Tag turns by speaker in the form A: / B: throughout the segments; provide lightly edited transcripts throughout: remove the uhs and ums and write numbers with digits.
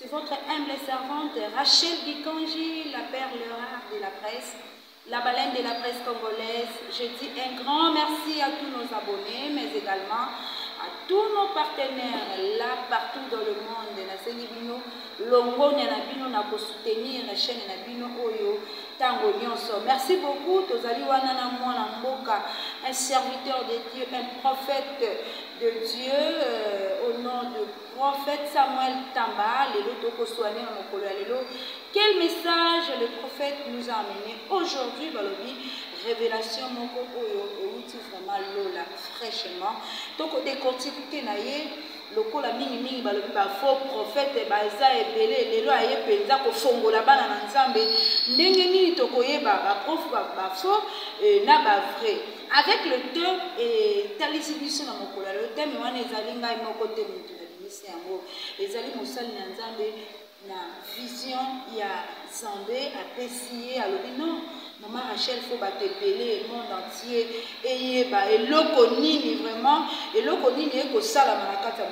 A: C'est votre humble servante Rachel Dikanji, la perle rare de la presse, la baleine de la presse congolaise. Je dis un grand merci à tous nos abonnés, mais également à tous nos partenaires là partout dans le monde. Nasenibino longo nabino na ko soutenir la chaîne nabino oyo tango nyonso. Merci beaucoup tozali wana na mwana mboka, un serviteur de Dieu, un prophète de Dieu au nom de prophète Samuel Tamba. Lelo toko soigné na mokolo ya lelo. Quel message le prophète nous a amené aujourd'hui balobi révélation moko oyo euti vraiment lola fraîchement toko décortiquer na ye lokola mingi mingi balobi ba faux prophète baza ebele lelo aye penza ko fongola bana na nzambe ndenge nini tokoyeba ba prof ba faux na ba vrai avec le temps et talisi biso na mokolo le thème wana ezali ngai moko te mutu na bimisi yango ezali mosali na nzambe na vision ya Zambé a pessié à l'obino. Maman Rachel faut battepeler le monde entier et bah et l'okonini vraiment et l'okonini est que ça la marakata.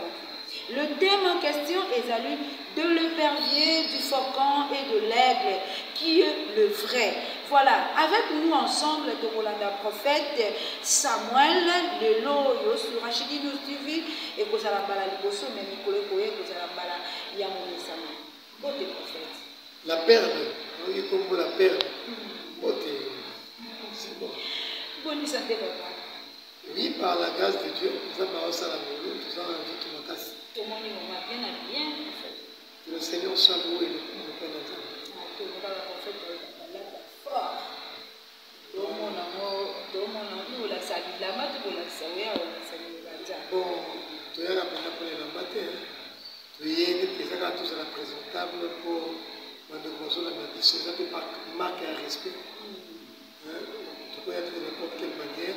A: Le thème en question est allu de l'épervier, du faucon et de l'aigle qui est le vrai. Voilà, avec nous ensemble de Rolanda prophète Samuel le loyo sur Rachidi nous TV et que ça la bala liboso mais Nicolas Koye que ça la bala Yamone Samuel. Côté prophète.
B: La perle, oui, comme la perle. Côté, c'est bon.
A: Bonne santé, papa.
B: Oui, par la grâce de Dieu, nous avons aussi la maison, nous avons tout ma casse.
A: Tout le monde est bien habillé.
B: Que le Seigneur soit loué et le Père d'Ensemble.
A: Tout le monde a prophète fort. Tout le monde a nous la salle, la mat pour la salle, la salle.
B: Bon, tu es là pour les lambater. Tu es tous présentable pour la mission, ça peut marquer un respect. Tu peux être de n'importe quelle manière.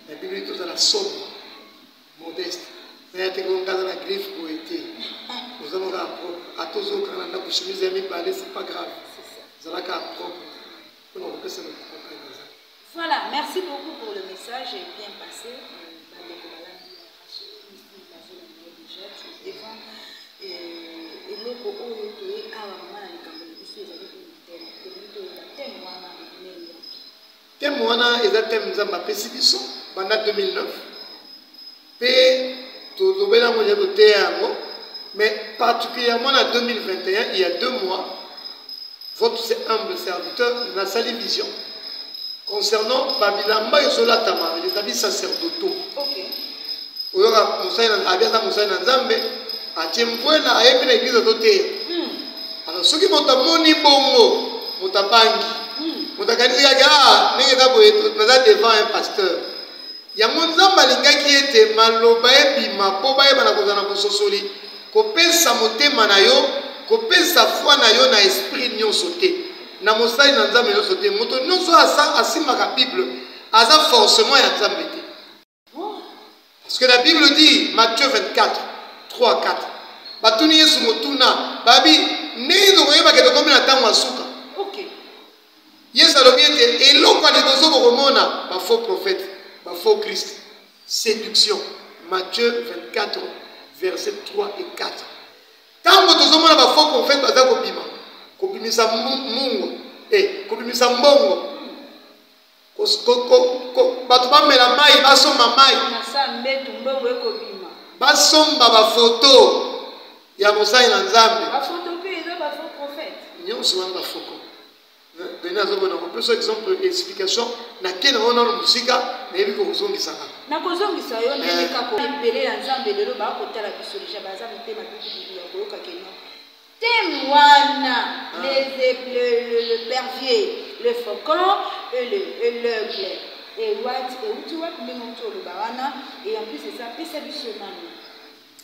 B: La Bible est tous à la sobre, modeste. Il y a des gens dans la griffe pour être. Nous allons à tous autres, quand on a chemise et mis c'est pas grave. Vous allez à propre.
A: Voilà, merci beaucoup pour le message bien passé.
B: Thème wana est un thème nzamba pesibiso pendant 2009. Pe to dobela mo yato teyango mais particulièrement en 2021 il y a 2 mois votre humble serviteur n'a sali vision concernant Babilamba et Solatama les habits sacerdotaux. OK. Oyora musaina abiasa musaina nzambe atemvwela ayebi na église toteya. Alors ceux qui montent moni bongo motabangi motakanisi kaka ndenge eza boye naza devant un pasteur yango nzambe alingaki ete maloba ebima mpo bayeba na kozala na bososoli kopesa motema na yo kopesa foi na yo na esprit nyonso te na mosali na nzambe nyonso te moto nyonso asimaka bible aza forcément ya nzambe te parce que la Bible dit Matthieu 24 3 4 batuni yesu motuna babi ndenge tokoyebaka tokomi na ntango ya suka. Yesu alobi ete eloko liboso bokomona ba faux prophète, ba faux Christ. Séduction. Matthieu 24 versets 3 et 4. Tango tozomona ba faux prophète baza kobima. Kobimisa mungu. Kobimisa mbongo. Bato bamela mai basomba mai. Basomba ba photo ya mosali na nzambe.
A: Ba photo pe eza ba faux prophète.
B: Nyonso wana ba faux. Donner un exemple explication na quelle on a le musique na yebi ko zongisaka
A: na kozongisa yo ndenge ka ko mbele ya nzambe lelo ba ko tala biso déjà baza mitema bibi ya koyoka keno témoina le pervier le faucon et l'aigle et what et tu vois comment on tolo bawana et en plus c'est ça pesa biso nani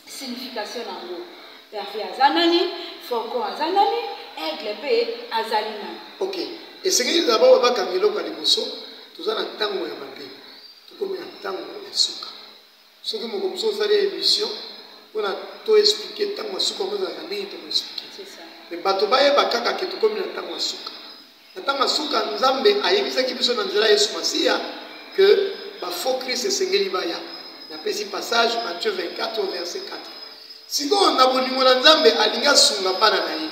A: signification nango pervier azanani faucon azanani aigle pe azalina.
B: OK. Et ce qui d'abord va camilo ka liboso, tout ça na tango ya mabe. Tout comme na tango ya suka. Ce que mon comme ça ça émission, on a tout expliqué tango suka comme ça ndenge to expliquer.
A: C'est ça.
B: Mais bato baye bakaka ke tout comme na tango suka. Na tango suka nzambe ayebisa ki biso na nzela Yesu Masia que ba faux Christ esengeli baya. Na pesi passage Matthieu 24 verset 4. sikoyo na bolingo na nzambe alingi asunga bana na ye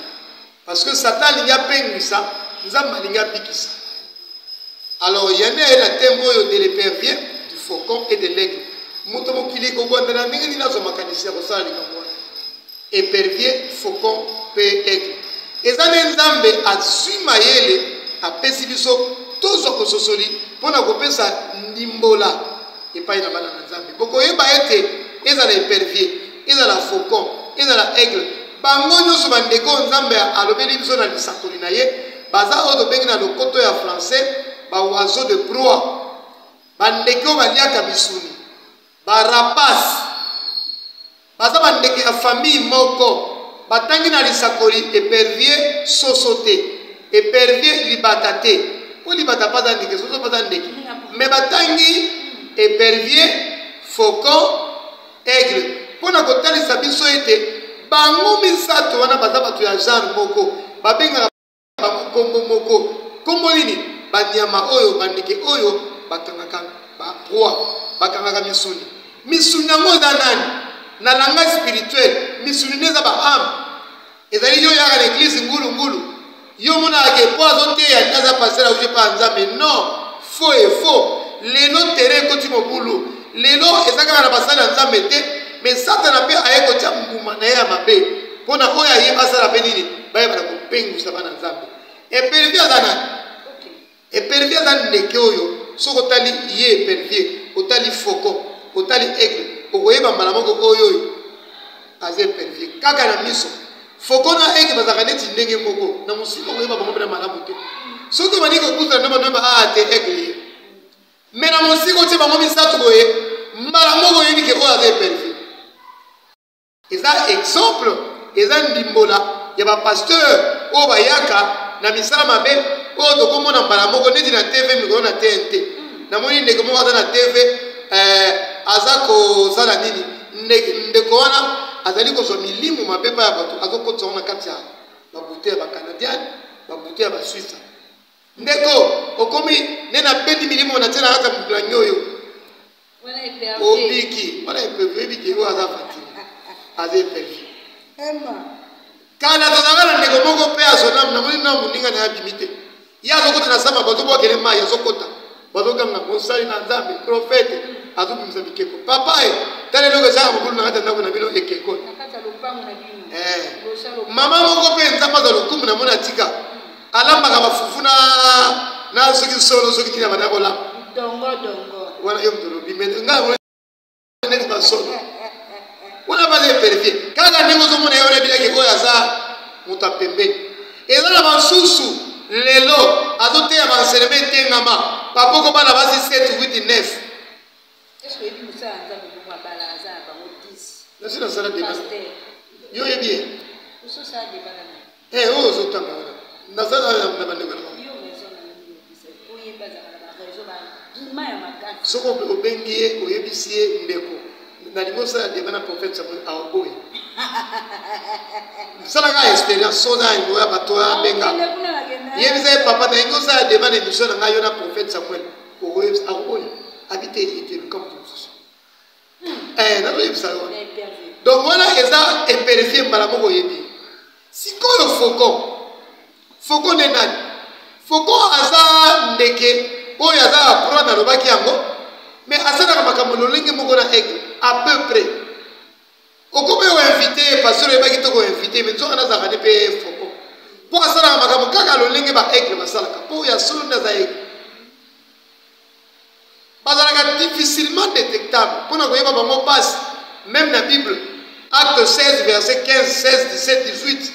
B: parce que satan alingi apengwisa nzambe alingi abikisa. Alors il y en a la thème de l'épervier, du faucon et de l'aigle. Moto mokili ko gondana ndenge ni nazo makanisi ya kosala likambo. Épervier, faucon pe aigle. Ezane nzambe azwi mayele apesi biso tozo kososoli pona kopesa ndimbola epai na bana na nzambe. Boko yeba ete ezala épervier, ezala faucon, ezala aigle. Bango nyonso bandeko nzambe alobeli biso na lisakoli na ye baza oyo tobengi na lokoto ya français ba oiseau de proie. Bandeko baliaka bisuni. Ba rapace. Baza bandeko ya famille moko. Batangi na lisakoli épervier sosote. Épervier libata te. Po libata pas ndeke, soso pas ndeke. Mais batangi épervier, faucon, aigle. Pona kotalisa biso ete bango misato wana baza bato ya genre moko. Babenga bango kombo moko. Kombo nini? Banyama oyo bandeke oyo bakangaka ba proie, bakangaka misuni. Misuni yango za nani? Na langage spirituel, misuni neza ba âme. Ezali yo ya l'église ngulu. Yo mona ke poazo te ya naza passer au pas nzambe. Non, faux et faux. Lelo terrain koti mobulu. Lelo ezaka na basala nzambe te, mais satana pe ayeko tia mbuma na ya mabe. Pona oya yeba sala pe nini? Baye bana ko pengusa bana nzambe. Épervier za nani? Épervier za ndeke oyo soko tali ye épervier, otali faucon, otali aigle, okoyeba mbala moko oyo aze épervier. Kaka na miso. Faucon na aigle bazaka neti ndenge moko na musiko okoyeba bango na malamu te. Soki bani ko kuza na bango te aigle. Mais na musiko te bango misato boye mbala moko yebi ke oyo aze épervier. Eza exemple, eza ndimbola ya ba pasteur o bayaka na misala mabe o to komona mbala moko neti na TV mikolo na TNT na moni ndeko moko aza na TV azako sala nini ndeko wana azali kozwa milimu mabe pa ya bato azokotisa wana kati ya babute ya bacanadien babute ya baswisse ndeko okomi nena bendi milimu na tena hata mbulanyo oyo obiki wana épervier biki oyo aza fatini aza épervier kana tozanga ndeko moko pe azona na moni na muninga na abimite yazo kota na sama bazo bokele mai yazo kota bazo kanga mosali na nzambe prophète azo bimisa bikeko papa tale loko za mukulu na hata ndako na bilo ekeko nakata lupango na bino mama moko pe nzamba za lokumu na mona tika alamba ka bafufuna na soki solo soki tina bana bola dongo wana yo mtolo bimete nga neti basolo wana baze épervier kaka ndingo zo mona yone bilaki ko yaza mutapembe ezala bansusu lelo azote ya banseleme tengama papoko bana basi 7 8 9 est-ce que il musa anza kwa bala za ba 10 na sina sala de yo yebi uso sa de bala o zo tanga na sala na bande ko yo mezo na ni o yeba za na rezo ba ma ya makati soko obengie oyebisie ndeko na limosa de bana prophète Samuel aoboye salaka expérience soza ngo ya bato ya benga yebisa papa na ngosa de bana émission na ngayo na prophète Samuel aoboye habiter était le camp de Moussa na yebisa donc voilà eza épervier mbala moko yebi sikoyo faucon ne nani faucon aza ndeke oyo aza proie na lobaki yango mais asalaka makambo lolenge moko na aigle à peu près. Okobe o invité pasteur ebaki to ko invité mais nzoka nazaka ne pe faucon. Pour asala makambo kaka lolenge ba aigle basalaka. Po ya solo ndaza aigle. Bazalaka difficilement détectable. Pour na koyeba bango passe même na Bible Acte 16 verset 15 16 17 18.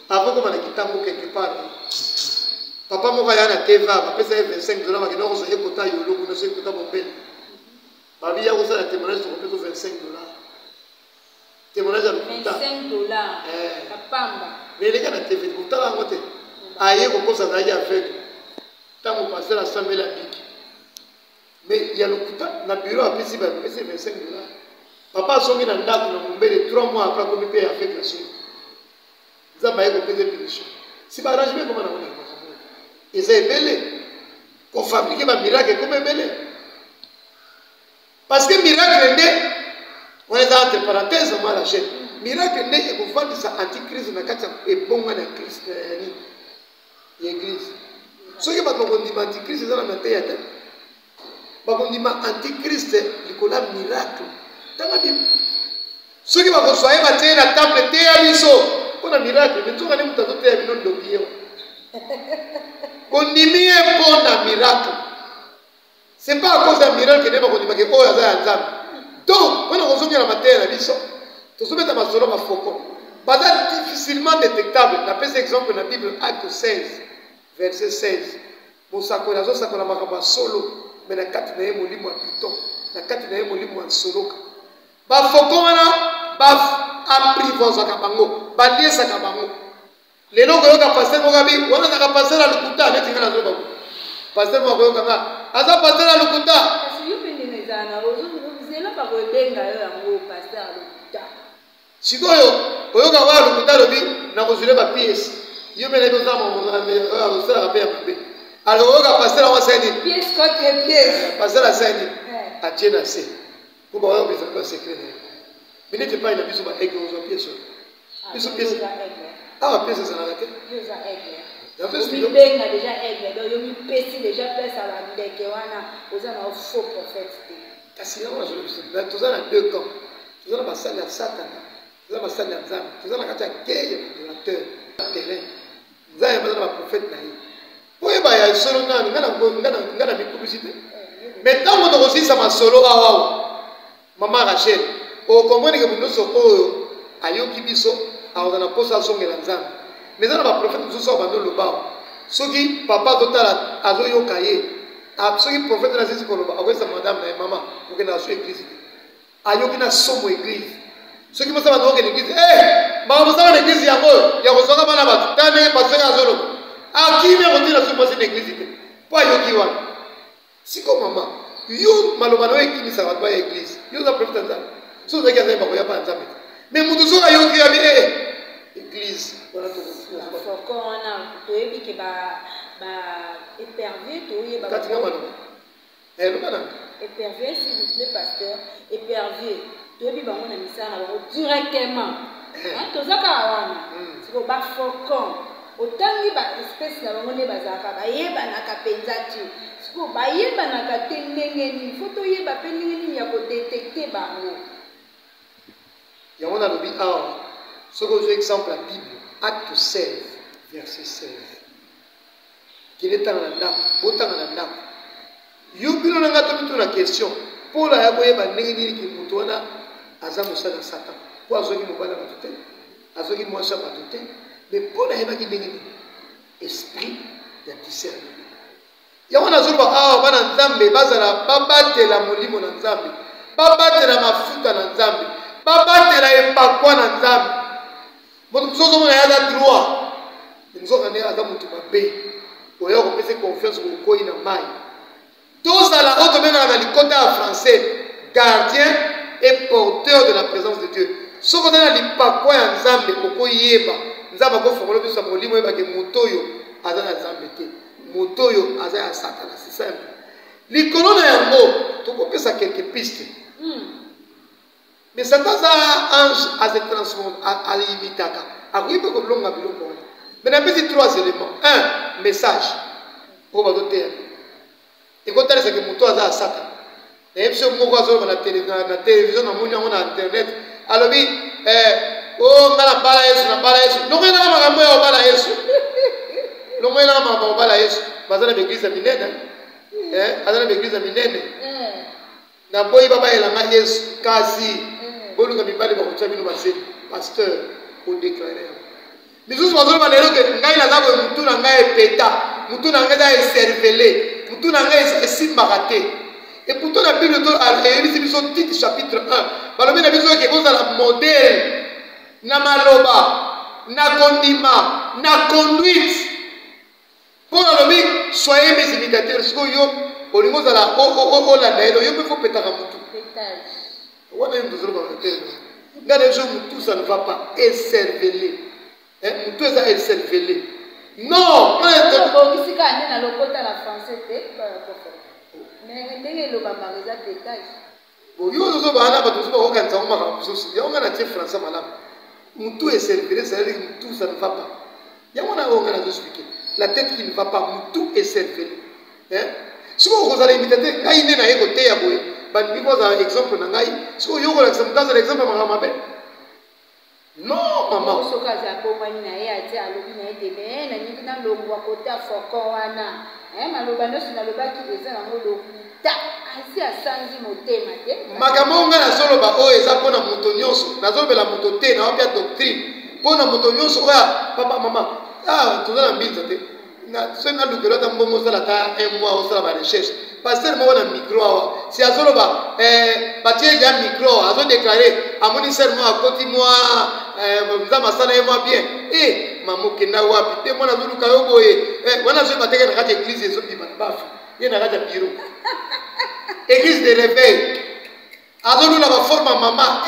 B: Avant comme na kitambo quelque part. Papa moko ya na TV ba pesa $25 bakino ko so ekota yolo ko so ekota bombele. Babi ya kosa la témoignage de $25. Témoignage à $25. Kapamba. Mais les gars na TV ko tala ngote. Aye ko kosa na ya avec. Tango passer la 100 000 biki. Mais il y a le kuta na bureau après si ba pesa $25. Papa songi na ndako na mombele 3 mois après ko payer avec la suite. Ça ba ko payer punition. Si ba arrangement comment na on a. Et c'est belé. Qu'on fabrique ba miracle comme belé. Parce que miracle On est entre parenthèses, moi, la chaîne. Miracle n'est que vous vendez ça antichrist dans la et bon à Christ, l'église. Ce qui va qu'on dit antichrist, c'est dans la théâtre. On dit antichrist, il y a un miracle. Dans la Bible. Ce qui va qu'on soit battu la table, théâtre, on a un miracle. Mais tout le monde a dit on dit un bon miracle. Ce n'est pas à cause d'un miracle que nous avons dit oh, il y a un donc, quand on reçoit la matière, tout ce qui est dans ma faucon, c'est difficilement détectable. On appelle cet exemple dans la Bible, Acte 16, verset 16. Mon sac, la zone, ça qu'on a marqué solo, mais la carte n'est pas mon livre à Python, la carte n'est pas mon livre à solo. Ba faucon là, ba apprivoise à Kabango, ba lié à Kabango. Les noms que l'on a passé, on a passé à l'Ukuta, on a tiré la zone. Pasteur Mokoyoka, asa pasteur à l'Ukuta. Sikoyo, oyoka wa lokuta lobi na kozule ba pièce. Yo mena ko za mo na osala ba pe. Alors oyoka pasteur wa seni.
A: Pièce contre pièce.
B: Pasteur a seni. A tiena se. Ko ba wa bisa ba secret. Mais n'était pas une biso ba aigle aux pièces. Biso pièce. Ah pièce ça na la tête.
A: Yo za aigle.
B: Il
A: a déjà aigle. Donc yo mi pesi déjà place à la ndeke wana ozana faux prophète.
B: Kasi là je tous dans deux camps. Tous dans la salle de Satan. Tous dans la salle de Zam. Tous dans la guerre de terrain. Zaya pas dans prophète naï. Oui bah il y a solo ngana publicité. Mais tant que aussi ça m'a solo maman Rachel. O comprendre que nous sommes ayoki biso a na posa songela nzambe. Mais dans la prophète nous sommes dans le bas. Soki papa totala azoyoka ye. Absolument prophète na sisi koloba akwesa madame na mama okena so église ayoki na somo église ceux qui me savent dans l'église ba mo savent l'église yango ya ko soka bana ba tane pasteur azolo akime ko tira somo cette église te po ayoki wa siko mama yo maloba no ekimi sa ba église yo za prophète nzambe so za kaza ba ko ya pa nzambe mais mutu so ayoki ya bi église voilà tout
A: ça corona to ebi ke ba épervier to ye ba épervier s'il vous plaît pasteur épervier to ebi bango na misana bango directement to zaka wana siko ba faucon otangi ba espèce na bango ne bazaka ba yeba na kapenza ti siko ba yeba na ka ndenge ni photo yeba pe ndenge ni ya ko détecter bango
B: yango na lobi awa soko zo exemple la Bible Acte 16 verset 16. Qu'il est dans la nappe, autant dans la nappe. Yubilo n'a pas tout la question. Pour la yaboye ba nengini ki mutona azamu sana Satan. Pour azoki mobala batute, azoki mwasha batute, mais pour la yaba ki nengini esprit de discernement. Yawana zurba bana nzambe bazala babatela molimo na nzambe. Babatela mafuta na nzambe. Babatela epakwa na nzambe. Moto msozo mona yaza droit. Nzoka ne aza mutu mabe. Oya ko pese confiance ko koyi na mai. Tous à la haute même dans le côté français, gardien et porteur de la présence de Dieu. Ce qu'on a dit pas quoi en Zambie, pourquoi yeba, Zamba ko fongolo biso molimo yeba ke motoyo azana Zambie. Motoyo azana Satan, c'est simple. Les colonnes yango, to ko pesa quelques pistes. Mais Satan a ange à se transformer à imitaka. A ribe ko longa biloko. Mais on a petit trois éléments. Un, message. Pour va doter. Et quand tu as que moto a Satan. Et puis on voit na télévision na moni na internet. Alors oui, oh ngala bala Yesu. Non ngala makambo ya bala Yesu. Non ngala makambo bala Yesu. Bazana beglise minene. Azana beglise minene. Na boyi baba elanga Yesu kasi. Bolu ka bibali ba kutsa bino baseni. Pasteur au déclarer. Misusu bazolo balelo ke ngai na zabo mutu na ngai peta, mutu na ngai za eservele, mutu na ngai esimbaka te. Et pourtant la Bible a écrit biso titre chapitre 1. Balobi na biso ke koza la modèle na maloba, na kondima, na conduite. Pour balobi soyez mes imitateurs, siko yo olingo za la la naelo yo pe faut petaka mutu.
A: Pétage.
B: Wana yendo zolo ba hotel. Ngana jo mutu ça ne va pas eservele. Tout ça est cervelé. Non,
A: mais c'est quand même le côté la français mais ndenge le baba les pétage.
B: Bon, yo zo bana ba tout ba okanza on maka mususu. Ya on a tie français malamu. Mutu est servi, ça veut dire que tout ça ne va pas. Ya on a expliqué. La tête qui ne va pas, mutu est servi. Hein? Si vous allez imiter ngai ne na yeko te ya boye. Ba ndiko za exemple na ngai. Si vous yoko la samtaza l'exemple maka mabe. Non, maman.
A: Ce cas à Bomani na ya ti alobi na etebe na niki na longwa kota foko wana. Maloba no sina loba ki eza na lokuta. Asi asanzi motema te.
B: Makambo nga na soloba o eza pona moto nyonso. Na zobela moto te na opia doctrine. Pona moto nyonso oya papa mama. Ah, tu na mbinza te. Na sena lukelo ta mbongo sala ta un mois o sala ba recherche. Pasteur mo na micro awa. Si azoloba batie ya micro azo déclarer amoni serment a koti moi nzama sala moi bien. Mamu kenda wapi te mona zuluka yo boye. Wana zo bateka na kati église zo biba bafu. Ye na kati bureau. Église de réveil. Azolu la forme mama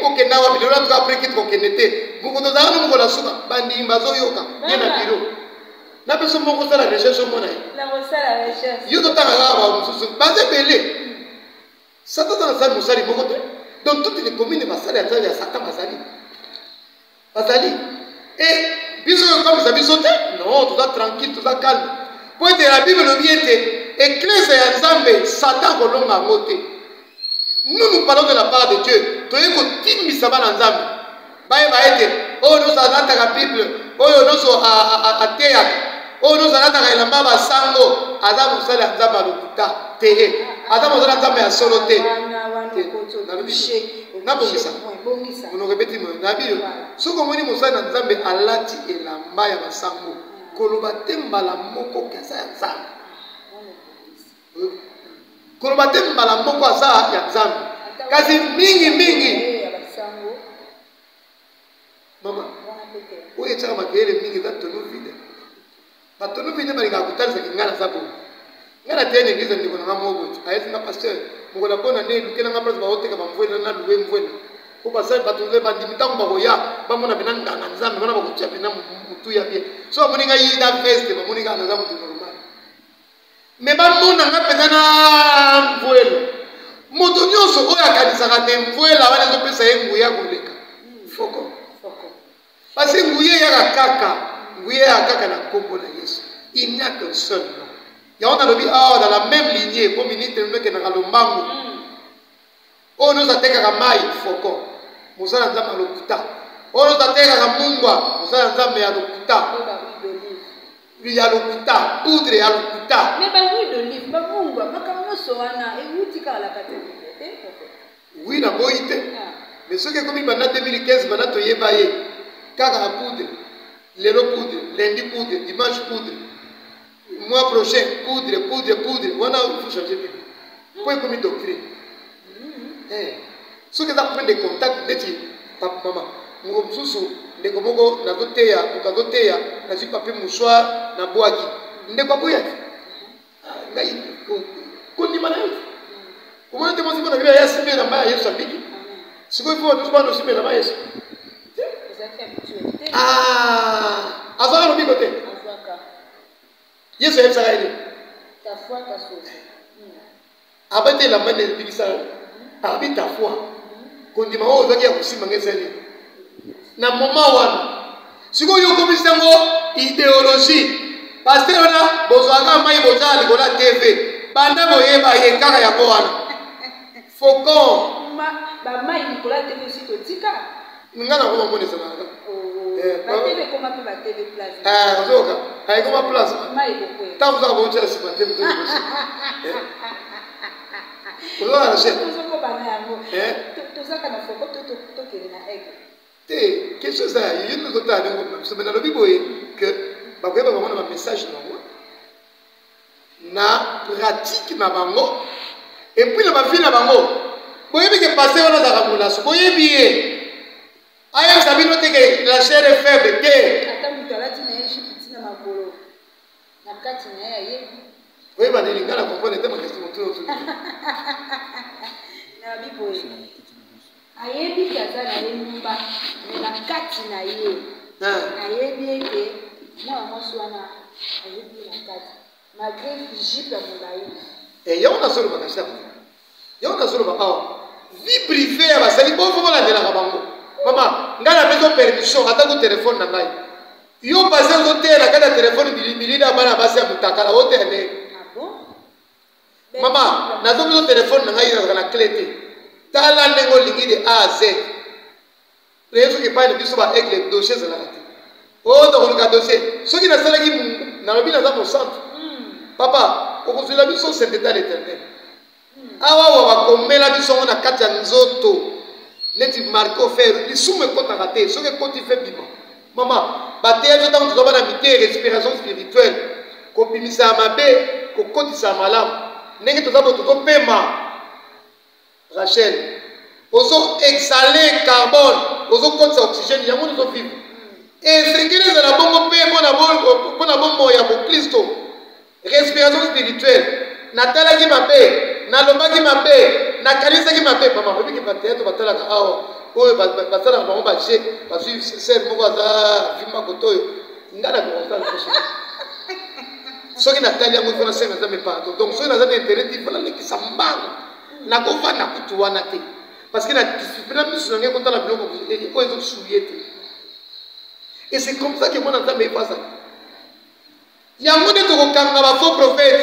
B: okenda wapi le ratu après qui trokenete. Buko to zanu muko la suka bandi mbazo yoka ye na bureau. Na peso moko sala recherche mona
A: la sala recherche
B: yo to tanga ba mususu baze belé sata na sala musali moko te donc toutes les communes basali à travers sata basali et biso comme ça biso te non tout ça tranquille tout ça calme pour être la Bible le bien te église ya Nzambe Satan kolonga ngote nous parlons de la part de Dieu to yeko timisa bana Nzambe baye baete oh nous azata la Bible oh nous so a teya oh nous allons dans la mama sango adam musala nzamba lokuta te adam musala nzamba ya solo te na bongisa ono répéter mo na bio soko moni musala nzambe alati elamba ya masango koloba te mbala moko kasa ya nzambe koloba te mbala moko asa ya nzambe kasi mingi mama oye chaka makele mingi za tono vide batono vide balinga kutalisa kingana sabu ngana tene ngiza ndiko na mobo ayesi na pasteur ngola bona ne lukela nga place ba hoteka ba mvwela na luwe mvwela ko pasteur batule bandi mitango ba hoya ba mona binanga na nzambe mona ba kutia bina mutu ya bien so moninga yida feste ba moninga na zamu normal me ba mona nga peza na mvwela moto nyoso oya kanisa ka te mvwela wana zo pesa yengu ya koleka foko parce que nguye ya kaka nguye ya kaka na kombo na Yesu il n'y a qu'un seul nom ya on a lobi dans la même lignée pour minute nous que na kalombango ono zateka ka mai foko musala nzamba lokuta ono zateka ka mungwa musala nzamba ya lokuta ya lokuta poudre ya lokuta
A: mais ba huile d'olive ba mungwa makamno soana e utika la katete
B: oui na boite mais ce que comme bana 2015 bana to yeba ye kaka la poudre, lelo poudre, lundi poudre, dimanche poudre, mois prochain poudre. On a faut changer de vie. Pourquoi comme une doctrine? Ceux qui ont pris des contacts, dit papa maman, mon soussou, les gomogo, na goteya, ukagoteya, na si papier mouchoir, na boaki, ne pas bouillir. Ngai, kondi mana. Comment te montre mon avis à Simé na ma Yesu abiki? Si vous voulez tout pas nous Simé na ma Yesu. Azaka lobi kote. Yesu yebisa kaini.
A: Ta foi ta sauve.
B: Abate la mane bikisa. Abi ta foi. Kondima o zaki ya kusima ngeseli. Na moma wana. Siko yo komisa ngo idéologie. Pasteur na bozwaka mai bozali kola TV. Banda boyeba yekaka ya kowana. Fokon.
A: Ba mai kola TV sito tika.
B: Ngana ko mbone sana nga.
A: Ba TV koma pe ba TV place.
B: Ozoka. Hai koma place.
A: Mai ko kwe.
B: Tabuza ko nchela si ba TV to. Ozoka na chef.
A: Ozoka bana yango. Tozaka na foko to kele na eke.
B: Te, quelque chose ça, il y a une autre année où se met dans le Bible que ba ko ba mona ba message na moi. Na pratique na bango et puis na ba vie na bango. Boyebi ke passer wana za kamula so boyebi aya sabino teke la chair est faible que
A: ata mutalati na yeshi pitina makolo na kati na ye
B: oui ba nilingana comprendre tema question tout
A: na bibo ayebi kaza na ye nyumba na kati na ye ayebi eke mwa moswana ayebi na kati malgré jipe mulai
B: et ya on a solo ba kasha ya on a solo ba vie privée ya basali bo fo bolandelaka bango. Mama ngai napesi permission ata ku telefone na ngai yo base ozoteyela kati ya telefone bilili ya bana basi ya motakala oteya ndenge. Mama nazopesa telefone na ngai ezalaka na clé te tala ndenge olingi de A à Z leye soki epai na biso baaigle dossier ezalaka te tokoluka dossier soki nasalaki mungu nalobi naza mosantu papa okozwela biso sainteté à l'éternel awawa bakomela biso ngo na kati ya nzoto neti marke ofer lisumu ekotaka te soki ekoti fe bima mama bateya biso ntango toza bana mite respiration spirituelle kopimisa ya mabe kokotisa ya malamu ndenge toza bo tozopema Rachel ozo exhaler carbone ozo kotisa oxygène yango tozovivre ezengeli ezala bongo mpe mpona bombo ya bokristo respiration spirituelle natalaki mabe nalobaki mabe nakanisaki mabe mama obiki bateya to batalaka awa oyo basalaka bango baje bazwi ser moko aza vima koto oyo nga na kokosala soki natali yango ifo nasenga nzambe pardon donc soki naza na interet ifo nalekisa mbango nakovanda kutu wana te parce que na discipline miso na ngai kotala biloko oyo ezosouye te et c'est comme ça que mwana nzambe efasaka yango nde tokokanga bafaux prophète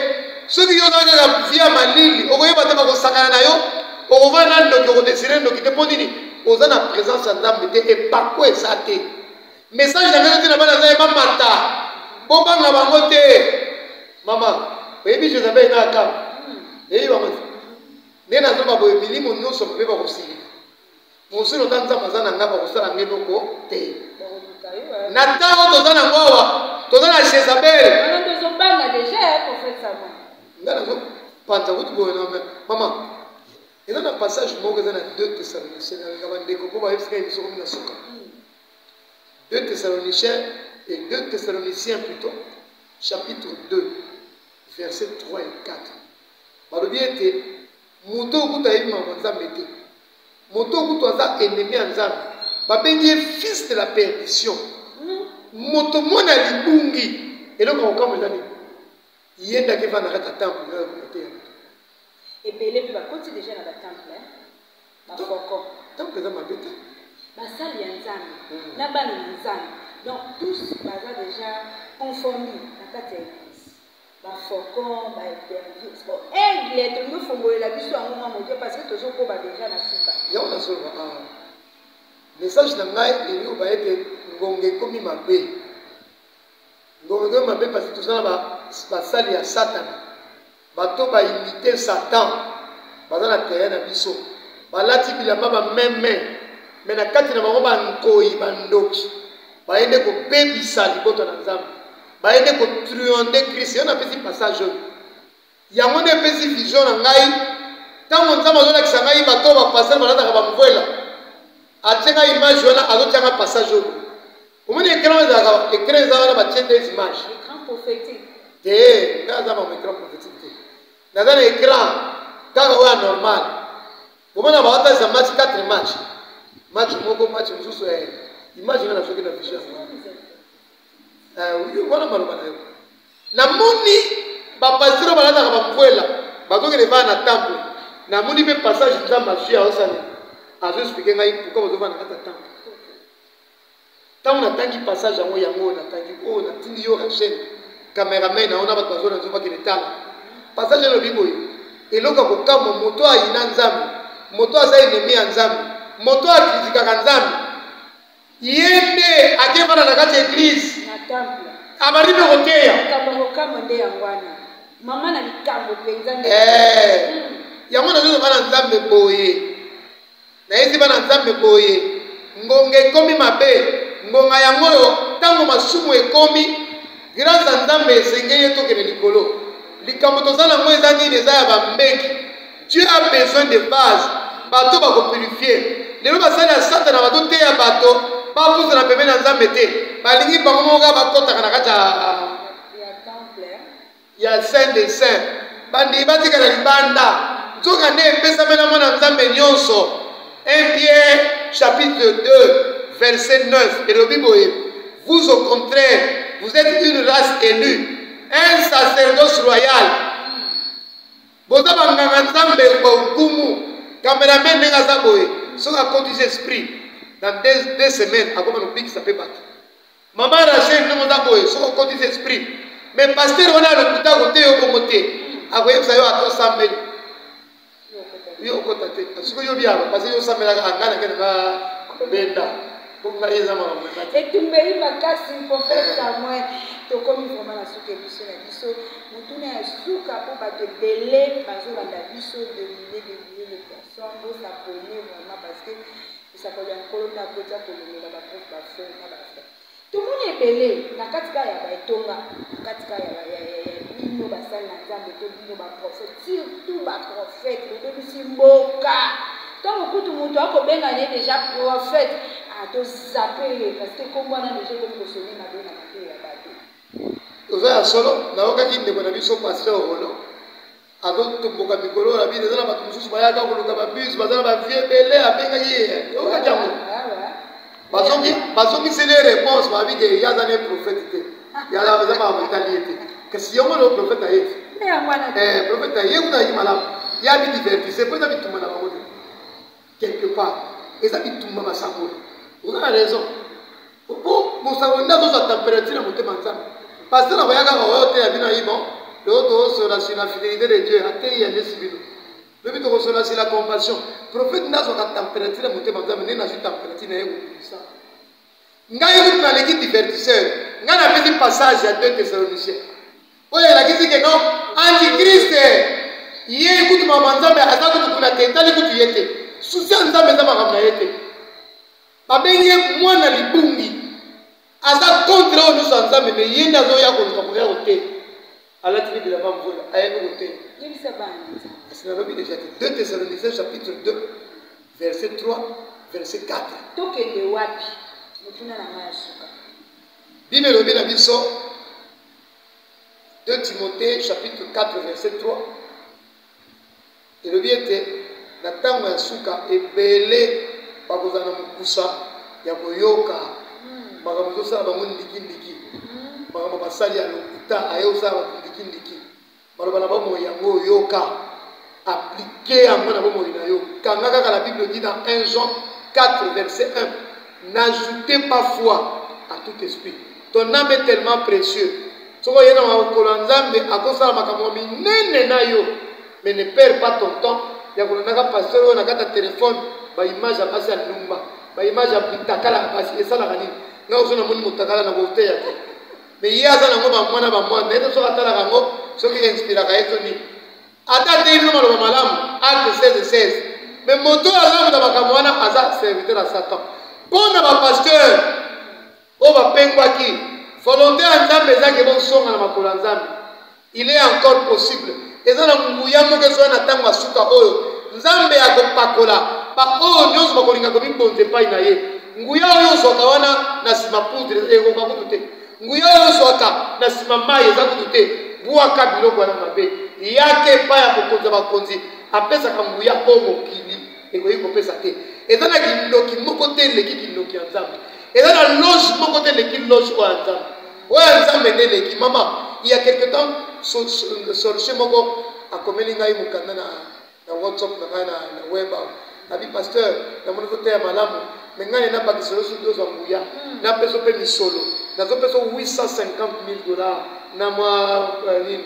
B: soki yo ozala kaka via malili okoyeba te bakosakana na yo okovana na ndoki okodesire ndoki te mpo nini oza na présence ya nzambe te epako eza te message na ngai te na bana nzambe bamata bobanga bango te mama oyebi jezabel na akama eyebi bango te nde nazoba boye milimo nyonso mabe bakosilika mosili ota nzambe aza na ngai bakosala ngai eloko te na ntango toza nango awa toza na jezabel nga nazopanza kuti boye na mama eza na passage moko eza na 2 Thessaloniciens naleka bandeko mpo bayebisika ebiso komi na suka 2 Thessaloniciens plutôt chapitre 2 verset 3 et 4 balobi ete moto okuta ayebi makambo nzambe te moto okuta aza ennemi ya nzambe babengi ye fils de la perdition moto mwana libungi eloko akokamo eza nini ye ndaki evanda kati ya temple te
A: ebele mpe bakoti deja na batemple bafoko
B: temple eza mabe te
A: basali ya nzambe na bana na nzambe donc tous baza deja conformi na kati ya église bafoko baeperdu aigle tolingi ofongolela biso yango mwa moke parce que tozokoba deja na suka
B: yango nazoloba message na ngai elingi oba ete ngonga ekomi mabe ngonga ekomi mabe parce que toza na basali ya satana bato baimite satan baza na terrain na biso balati bilamba bameme me na kati na bango bankoyi bandoki bayende kobebisa liboto na nzambe bayende kotruande Christ yo napesi passage oyo yango nde epesi vision na ngai ntango nzambe azolakisa ngai bato bapasteur balataka bamvwela atie ngai image wana azotianga passage oyo omoni ekran eza wana batie des images te nga aza bamo écran prophétique te naza na écran kaka oyo anormal bomona baotalisa match 4 match moko match mosusu image nga nasoki na vision wana maloba na yo namoni bapasteur balataka bamvwela bazokende vaa na temple namoni mpe passage nzambe azwi aosala azoexplike ngai pourkui bazovaa na kati ya temple ntango natangi passage yango natangi oyo natindi yo rachel cameraman na ona bato bazona nzobakende tala passage elobi boye eloko kokama moto ayina nzambe moto aza enemi ya nzambe moto akritikaka nzambe ye nde akevana na kati ya eglise abandi mpe koteya yango nazozo bana nzambe boye nayesi bana nzambe boye ngonga ekomi mabe ngonga yango oyo ntango masumu ekomi grâce a nzambe esengeli etokende likolo likambo toza nango eza nini eza ya bambeki dieu a besoin de base bato bakopurifie lelo basali ya satana bazoteya bato bapusana pembeni na nzambe te balingi bango moko bakotaka na kati ya saint de saint bandiki batikala libanda nzoka nde epesamela mwana nzambe nyonso 1 Pierre chapitre 2 verset 9 elobi boye vous au contraire vous êtes une race élue un sacerdoce royal boza banganga nzambe bokumu Caméraman n'est pas boé. Son à côté esprit. Dans 2 semaines, à comment on pique ça peut battre. Maman Rachel n'est pas boé. Son à côté esprit. Mais pasteur, on a le putain côté au côté. À quoi ça y est à 100 000. Yo côté. Parce que yo bien. Parce que yo 100 000 à Ghana qui est benda. Pour que les amants.
A: Et tu me dis ma casse il faut faire ça moi. Tu comme vraiment la soupe biso la biso. Nous tourner à souka pour pas te délai parce que la biso de milliers de personnes vont s'appeler vraiment parce que ça peut bien coller na côté pour le la prof ba faire na ba faire. Tout le monde est belé na katika ya ba etonga katika ya bino ba sala na nzambe to bino ba prophète surtout ba prophète le bisi mboka. Tant que tout le monde a déjà prophète à te zapper parce que comme on a déjà comme sonné na bien na bateau ya bateau.
B: Oza solo na oka inde ko na biso pasteur holo. Ado tumboka mikolo la bide na batu mususu bayaka ko luka ba bus bazana ba vie belé abenga ye. Oka jango. Bazongi c'est les réponses ma vie que ya zane prophète. Ya la zama mentalité. Que si yo mo le prophète aye. Prophète aye ko na yimala. Ya bi divertissé peut être tout mana ba quelque part. Et ça dit tout le monde va savoir. Vous avez raison. Vous savez, nous avons la température à monter maintenant. Parce que nous avons le haut sur la fidélité de Dieu. Il y a des civils. Le but de recevoir c'est la compassion. Le prophète n'a pas la température à monter maintenant. Mais nous avons la température à monter. Nous avons l'équipe divertisseur. Nous avons fait un passage à 2 Thessaloniciens. Oui, il a dit que non, Antichrist, il écoute ma manzambe, à ça que tu l'as fait, il écoute il était. Souci nzambe za makambo na yete babenge mwana libungi aza contre o nusa nzambe me yenda zo ya ko luka ko hote alati bi de la mamvola ayebe hote yebisa bani c'est la Bible déjà 2 Thessaloniciens chapitre 2 verset 3 verset 4 tokende wapi mutuna na ngaya suka Bible lobi na biso 2 Timothée chapitre 4 verset 3 et le biete na tango ya suka ebele bakozana mokusa ya koyoka makambo tozosala bango ndiki makambo basali ya lokuta aye osala bato ndiki maloba na bomoi yango oyoka aplike yango na bomoi na yo kanga kaka la Bible dit dans 1 Jean 4 verset 1 n'ajoutez pas foi à tout esprit ton âme est tellement précieux soko oyena makolo ya nzambe akosala makambo minene na yo mais ne perds pas ton temps ya kolonaka pasteur oyo na kati ya telefone baimage ya pasi ya lumba baimage ya bitakala ya pasi esalaka nini nga ozona moni motakala na koteya te mais ye aza nango bamwana nayete soki atalaka yango soki inspiraka ye to nini ata te bino maloba malamu acte 16 mais moto azamuta makambo wana aza serviteur ya satan mpo na bapasteur oyo bapengwaki volonté ya nzambe ezaki bosonga na makolo ya nzambe il est encore possible eza na nguya moko ezoya na ntango ya suka oyo nzambe akopakola baoyo nyonso bakolinga komibonza epai na ye nguya oyo ozwaka wana na nsima poudre ekoka kutu te nguya oyo ozwaka na nsima mai eza kutu te bwaka biloko wana mabe yake epai ya kokonza bakonzi apesaka nguya oyo mokili ekoki kopesa te eza na kindoki moko te eleki kindoki ya nzambe eza na loge moko te eleki loge oyo ya nzambe oyo ya nzambe nde eleki mama il y a quelque temps sorche moko akomeli ngai mokanda na WhatsApp na ngai na web abi pasteur na moni koteya malamu me ngai nabakisa yo soki ozwa nguya napesa mpe misolo nazopesa $850,000 na mwa nini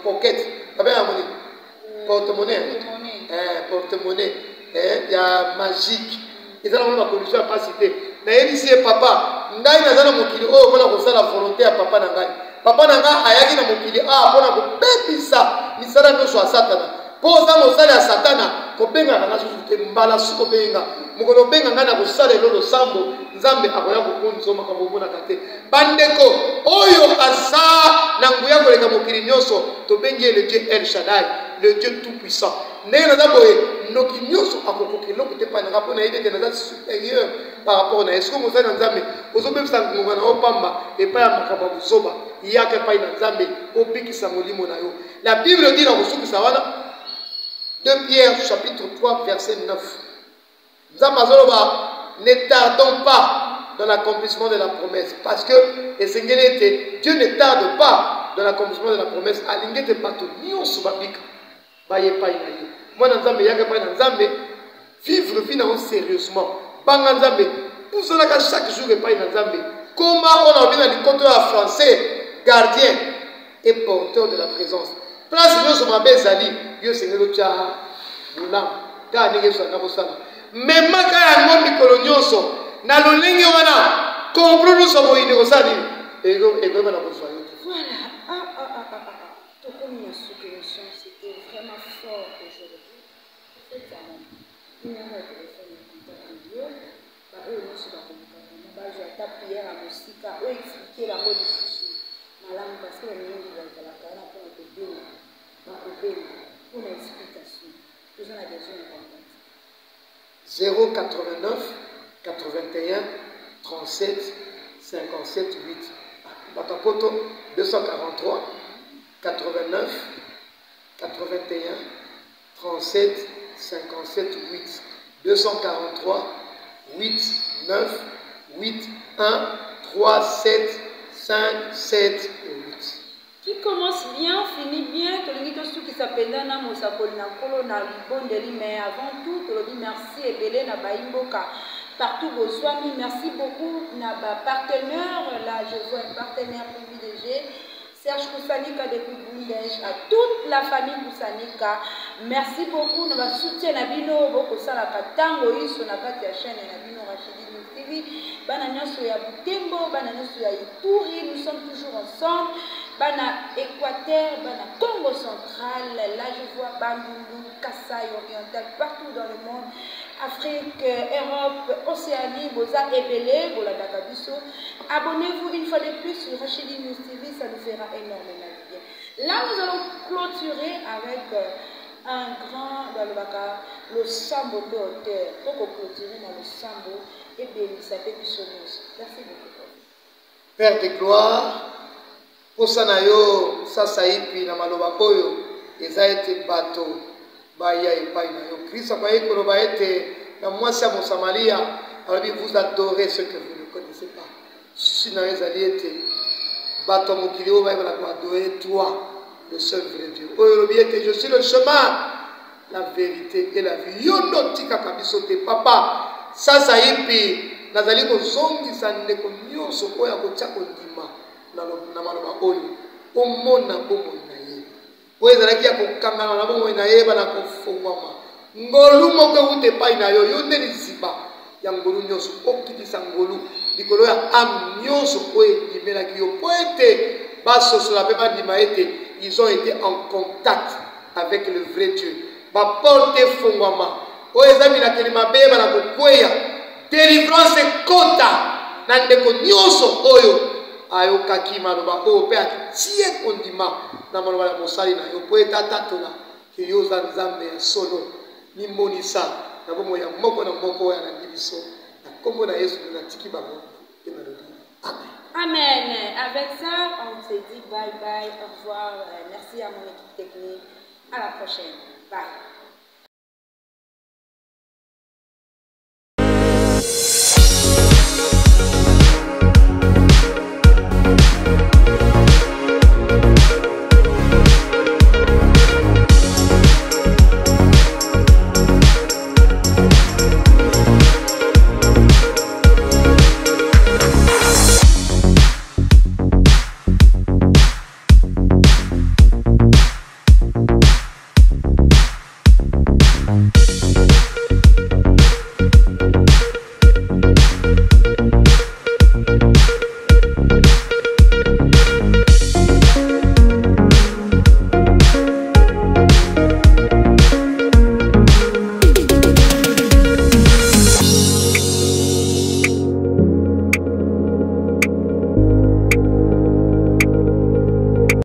B: pocket abenga moni porte-monnaie ya magique eza na moni bacondition ya pasi te nayebisi ye papa ngai naza na mokili oyo mpona kosala volonté ya papa na ngai ayaki na mokili mpona kobebisa misala nyonso ya satana mpo oza mosali ya satana kobengaka nga susu te mbala su kobenga mokolo obenga ngai na kosala elolo sambo nzambe akoya kokonisa makambo omonaka te bandeko oyo aza na nguya koleka mokili nyonso tobengi ye le Dieu El Shaddai le Dieu tout puissant ndenge naza boye noki nyonso akokoka eloko te mpai nanga mpo nayebi ete naza supérieur par rapport na ye soki mosali na nzambe ozobebisa ngonga na yo pamba epai ya makambo ya kozoba yaka epai na nzambe obikisa molimo na yo la Bible dit na kosukisa wana 2 Pierre chapitre 3 verset 9 nzambe azoloba ne tardons pas dans l'accomplissement de la promesse parce que esengeli ete Dieu ne tarde pas dans l'accomplissement de la promesse alingi ete bato nyonso babika baye epai na ye mwana nzambe yaka epai na nzambe vivre vie nango sérieusement banga nzambe pusanaka chaque jour epai na nzambe koma on a obi na likoto ya français gardien et porteur de la présence place nyonso mabe ezali yo esengeli otya bolamu kaka ndenge yesu alinga kosala memaka yango mikolo nyonso na lolenge wana komplo nyonso boyinde kosala nini ekoyeba na kozwa yo te.
A: Voilà. Comme une sous-commission, c'était vraiment fort aujourd'hui. C'est ça. Une heure de téléphone, eux nous sommes à prière à musique, eux expliquer la mode du malade parce que les gens vont la carrière pour te bénir, pour une explication. Nous avons besoin de contact.
B: 089 81 37 57 8. Batapoto 243 89 81 37 57 8 243 8 9 8 1 3 7 5 7 8.
A: Qui commence bien, finit bien, tout le monde qui s'appelle Nana Mosakol Nakolo na libondeli, mais avant tout, tout le monde merci et belé na baimboka partout vos soins. Merci beaucoup na ba partenaire, là je vois un partenaire privilégié. Serge Koussanika depuis Bundèche, à toute la famille Koussanika, merci beaucoup. Nous allons soutenir Nabino, beaucoup ça la katango, ils sont à la chaîne Nabino Rachidi TV, Banana Soya Butembo, Banana Soya Ituri, nous sommes toujours ensemble. Bana Équateur, Bana Congo central, là je vois Bandundu, Kassai oriental, partout dans le monde, Afrique, Europe, Océanie, Boza, Ebele, Bola Dakabiso. Abonnez-vous une fois de plus sur Rachidi News TV, ça nous fera énormément de bien. Là nous allons clôturer avec un grand dans le Baka, le Sambo de hauteur. Donc on clôturer dans le Sambo et bénissez Bissonos. Merci beaucoup.
B: Père de gloire, posana yo sasa ipi na maloba oyo eza ete bato baya epai na yo Kristo kwa yekolo ba ete na mwasi ya Mosamaria alobi vous adorez ce que vous ne connaissez pas si na ezali ete bato mokili oyo bayeba na adorer toi le seul vrai Dieu oyo lobi ete je suis le chemin la vérité et la vie yo notika kabiso te papa sasa ipi nazali kozongisa ndeko nyonso oyo akotya kondima na maloba oyo omona bomoi na ye oyo ezalaki ya kokangana na bomoi na ye bana kofongwama ngolu moko ewuta epai na yo yo nde liziba ya ngolu nyonso okitisa ngolu likolo ya ame nyonso oyo endimelaki yo mpo ete basosola mpe bandima ete ils ont été en contact avec le vrai Dieu baporte efongwama oyo eza milakeli mabe bana kokweya délivrance ekota na ndeko nyonso oyo ayokaki maloba oyo mpe atie kondima na maloba ya mosali na yo mpo ete atatola ke yo oza nzambe ya solo mimonisa na bomoi ya moko na moko oyo alandi biso na kombo na Yesu natiki bango mpe nalobi amen.
A: Amen. Avec ça, on se dit bye bye, au revoir. Merci à mon équipe technique. À la prochaine. Bye.